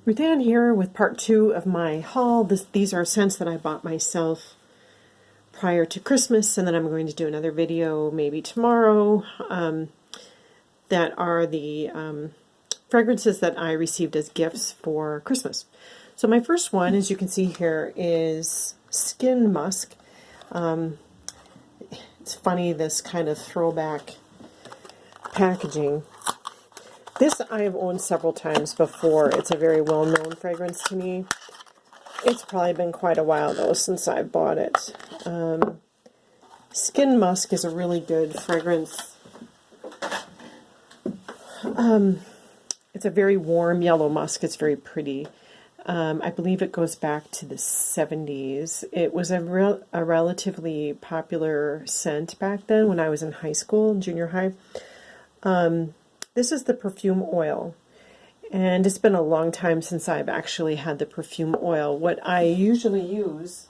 Ruth Ann here with part 2 of my haul. These are scents that I bought myself prior to Christmas, and then I'm going to do another video maybe tomorrow that are the fragrances that I received as gifts for Christmas. So my first one, as you can see here, is Skin Musk. It's funny, this kind of throwback packaging. This I have owned several times before. It's a very well-known fragrance to me. It's probably been quite a while, though, since I bought it. Skin Musk is a really good fragrance. It's a very warm yellow musk. It's very pretty. I believe it goes back to the 70s. It was a relatively popular scent back then when I was in high school, junior high. This is the perfume oil, and it's been a long time since I've actually had the perfume oil. What I usually use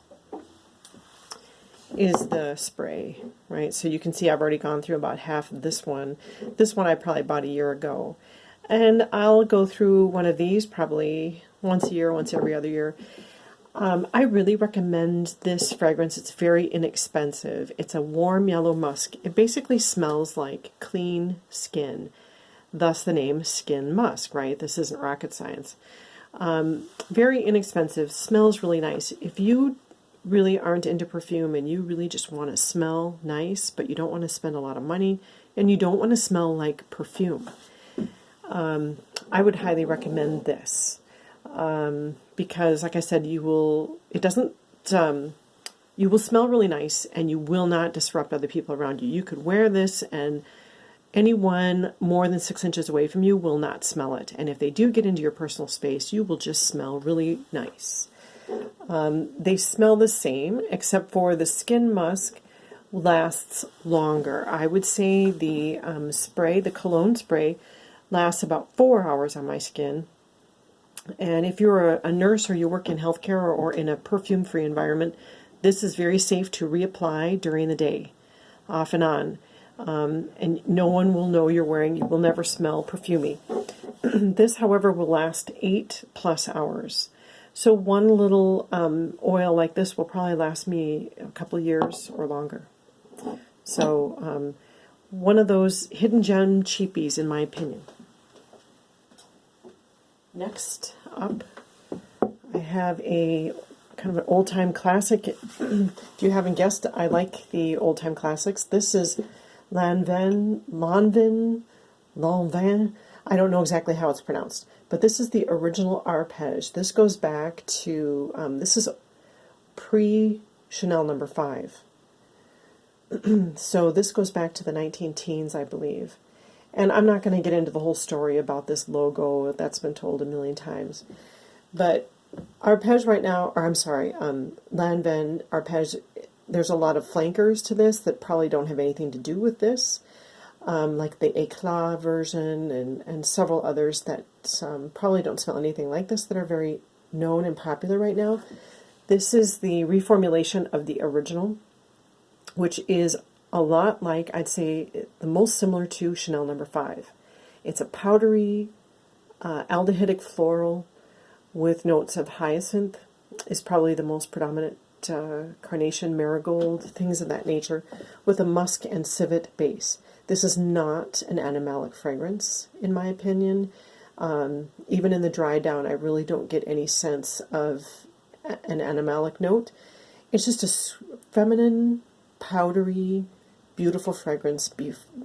is the spray, right? So you can see I've already gone through about half of this one. This one I probably bought a year ago. And I'll go through one of these probably once a year, once every other year. I really recommend this fragrance. It's very inexpensive. It's a warm yellow musk. It basically smells like clean skin. Thus the name Skin Musk, right? This isn't rocket science. Very inexpensive, smells really nice. If you really aren't into perfume and you really just want to smell nice, but you don't want to spend a lot of money, and you don't want to smell like perfume, I would highly recommend this. Because, like I said, you will smell really nice, and you will not disrupt other people around you. You could wear this and anyone more than 6 inches away from you will not smell it. And if they do get into your personal space, you will just smell really nice. They smell the same, except for the Skin Musk lasts longer. I would say the spray, the cologne spray, lasts about 4 hours on my skin. And if you're a nurse or you work in healthcare or in a perfume-free environment, this is very safe to reapply during the day, off and on. And no one will know you're wearing, you will never smell perfumey. This, however, will last 8+ hours. So one little oil like this will probably last me a couple of years or longer. So one of those hidden gem cheapies, in my opinion. Next up, I have a kind of an old-time classic. If you haven't guessed, I like the old-time classics. This is Lanvin. I don't know exactly how it's pronounced, but this is the original Arpege. This goes back to, this is pre-Chanel No. 5. So this goes back to the 19-teens, I believe. And I'm not going to get into the whole story about this logo. That's been told a million times. But Arpege right now, or I'm sorry, Lanvin, Arpege, there's a lot of flankers to this that probably don't have anything to do with this. Like the Éclat version and several others that probably don't smell anything like this that are very known and popular right now. This is the reformulation of the original, which is a lot like, I'd say, the most similar to Chanel No. 5. It's a powdery, aldehydic floral with notes of hyacinth is probably the most predominant, carnation, marigold, things of that nature, with a musk and civet base. This is not an animalic fragrance, in my opinion. Even in the dry down, I really don't get any sense of an animalic note. It's just a feminine, powdery, beautiful fragrance.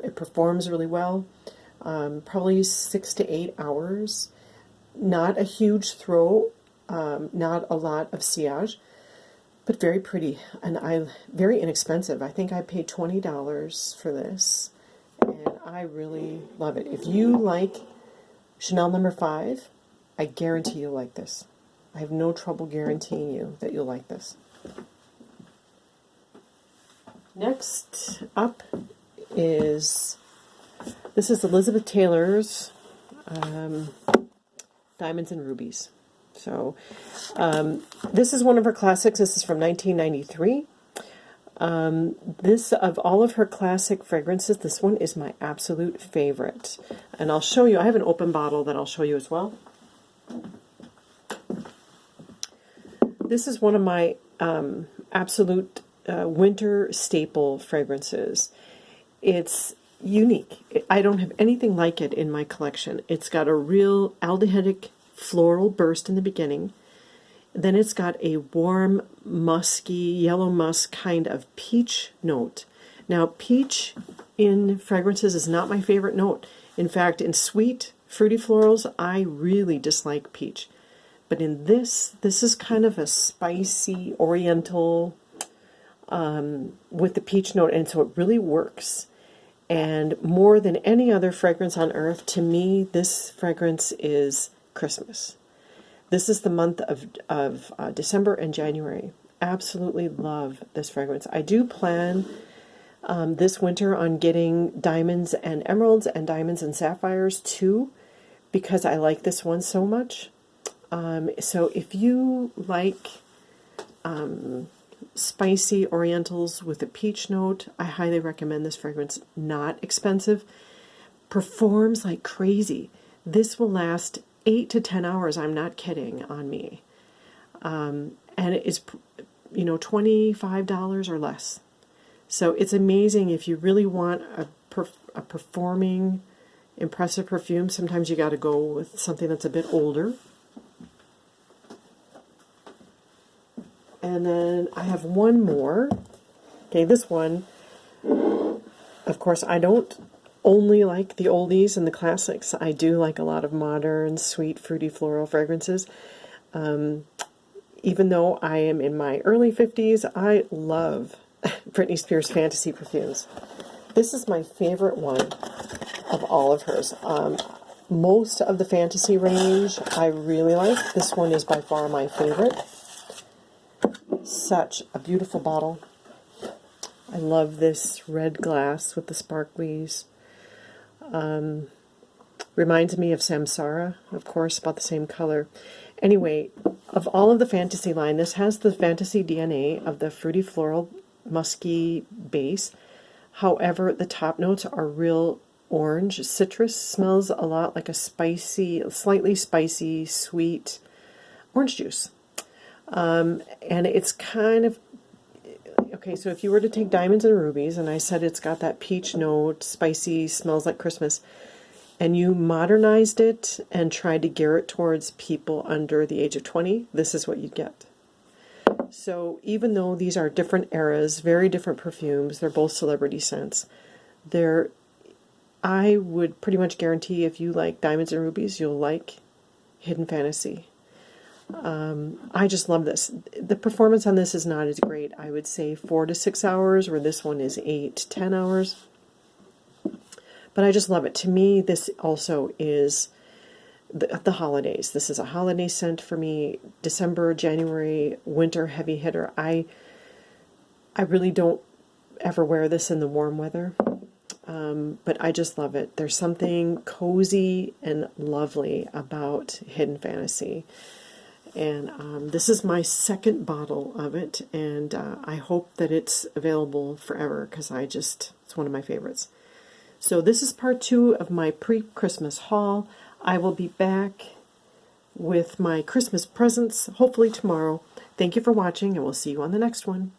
It performs really well. Probably 6 to 8 hours. Not a huge throw, not a lot of sillage, but very pretty and very inexpensive. I think I paid $20 for this, and I really love it. If you like Chanel No. 5, I guarantee you'll like this. I have no trouble guaranteeing you that you'll like this. Next up is, this is Elizabeth Taylor's Diamonds and Rubies. So this is one of her classics. This is from 1993. This, of all of her classic fragrances, this one is my absolute favorite. And I'll show you, I have an open bottle that I'll show you as well. This is one of my absolute winter staple fragrances. It's unique. I don't have anything like it in my collection. It's got a real aldehydic floral burst in the beginning. Then it's got a warm, musky, yellow musk kind of peach note. Now, peach in fragrances is not my favorite note. In fact, in sweet, fruity florals, I really dislike peach. But in this is kind of a spicy, oriental, with the peach note, and so it really works. And more than any other fragrance on earth, to me, this fragrance is Christmas. This is the month of December and January. Absolutely love this fragrance. I do plan this winter on getting diamonds and emeralds and diamonds and sapphires too, because I like this one so much. So if you like spicy orientals with a peach note, I highly recommend this fragrance. Not expensive. Performs like crazy. This will last 8 to 10 hours, I'm not kidding, on me. And it is, $25 or less. So it's amazing if you really want a performing, impressive perfume. Sometimes you got to go with something that's a bit older. And then I have one more. Okay, this one, of course, I don't only like the oldies and the classics. I do like a lot of modern, sweet, fruity, floral fragrances. Even though I am in my early 50s, I love Britney Spears fantasy perfumes. This is my favorite one of all of hers. Most of the fantasy range I really like. This one is by far my favorite. Such a beautiful bottle. I love this red glass with the sparklies. Reminds me of Samsara, of course, about the same color. Anyway, of all of the fantasy line, this has the fantasy DNA of the fruity floral musky base. However, the top notes are real orange. Citrus smells a lot like a spicy, slightly spicy, sweet orange juice. And it's kind of, okay, so if you were to take Diamonds and Rubies, and I said it's got that peach note, spicy, smells like Christmas, and you modernized it and tried to gear it towards people under the age of 20, this is what you'd get. So even though these are different eras, very different perfumes, they're both celebrity scents, I would pretty much guarantee if you like Diamonds and Rubies, you'll like Hidden Fantasy. I just love this. The performance on this is not as great. I would say 4 to 6 hours, where this one is 8 to 10 hours. But I just love it. To me, this also is the holidays. This is a holiday scent for me. December, January, winter heavy hitter. I really don't ever wear this in the warm weather. But I just love it. There's something cozy and lovely about Hidden Fantasy. And this is my second bottle of it, and I hope that it's available forever, because it's one of my favorites. So this is part 2 of my pre-Christmas haul. I will be back with my Christmas presents, hopefully tomorrow. Thank you for watching, and we'll see you on the next one.